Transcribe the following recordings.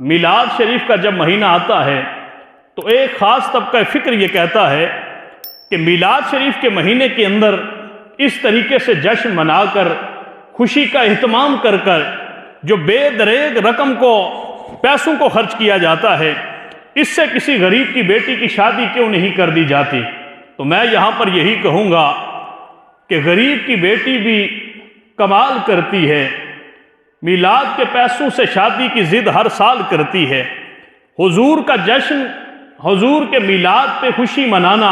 میلاد شریف کا جب مہینہ آتا ہے تو ایک خاص طبقہ فکر یہ کہتا ہے کہ میلاد شریف کے مہینے کے اندر اس طریقے سے جشن منا کر خوشی کا اہتمام کر کر جو بے دریغ رقم کو پیسوں کو خرچ کیا جاتا ہے، اس سے کسی غریب کی بیٹی کی شادی کیوں نہیں کر دی جاتی؟ تو میں یہاں پر یہی کہوں گا کہ غریب کی بیٹی بھی کمال کرتی ہے، میلاد کے پیسوں سے شادی کی ضد ہر سال کرتی ہے۔ حضور کا جشن، حضور کے میلاد پہ خوشی منانا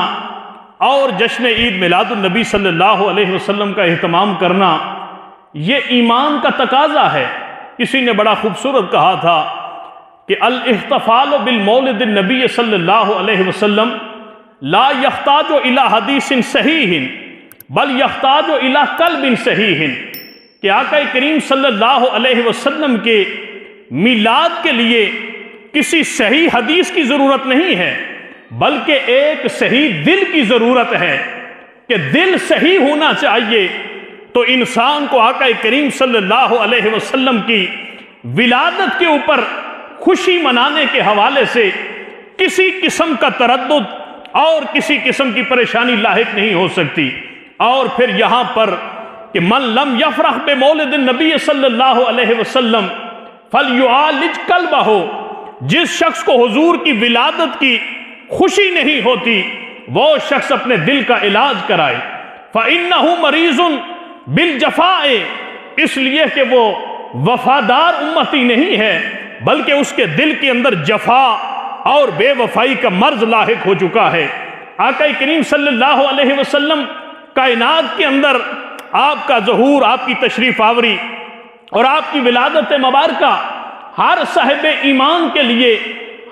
اور جشن عید میلاد النبی صلی اللہ علیہ وسلم کا اہتمام کرنا، یہ ایمان کا تقاضا ہے۔ کسی نے بڑا خوبصورت کہا تھا کہ الاحتفال بالمولد النبی صلی اللہ علیہ وسلم لا یحتاج الی حدیث صحیح بل یحتاج الی قلب صحیح، کہ آقا کریم صلی اللہ علیہ وسلم کے میلاد کے لیے کسی صحیح حدیث کی ضرورت نہیں ہے، بلکہ ایک صحیح دل کی ضرورت ہے، کہ دل صحیح ہونا چاہیے تو انسان کو آقا کریم صلی اللہ علیہ وسلم کی ولادت کے اوپر خوشی منانے کے حوالے سے کسی قسم کا تردد اور کسی قسم کی پریشانی لاحق نہیں ہو سکتی۔ اور پھر یہاں پر کہ من لم یفرح بمولد النبی صلی اللہ علیہ وسلم فلیعالج قلبہ، جس شخص کو حضور کی ولادت کی خوشی نہیں ہوتی وہ شخص اپنے دل کا علاج کرائے۔ فإنہ مریض بالجفاء، اس لیے کہ وہ وفادار امتی نہیں ہے بلکہ اس کے دل کے اندر جفا اور بے وفائی کا مرض لاحق ہو چکا ہے۔ آقا کریم صلی اللہ علیہ وسلم کائنات کے اندر آپ کا ظہور، آپ کی تشریف آوری اور آپ کی ولادت مبارکہ ہر صاحب ایمان کے لیے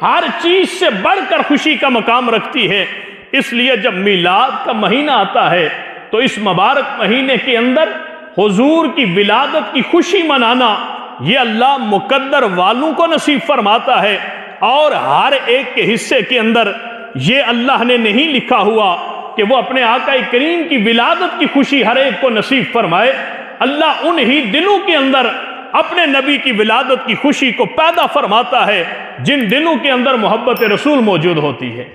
ہر چیز سے بڑھ کر خوشی کا مقام رکھتی ہے۔ اس لیے جب میلاد کا مہینہ آتا ہے تو اس مبارک مہینے کے اندر حضور کی ولادت کی خوشی منانا یہ اللہ مقدر والوں کو نصیب فرماتا ہے، اور ہر ایک کے حصے کے اندر یہ اللہ نے نہیں لکھا ہوا کہ وہ اپنے آقا کریم کی ولادت کی خوشی ہر ایک کو نصیب فرمائے۔ اللہ انہی دلوں کے اندر اپنے نبی کی ولادت کی خوشی کو پیدا فرماتا ہے جن دلوں کے اندر محبت رسول موجود ہوتی ہے۔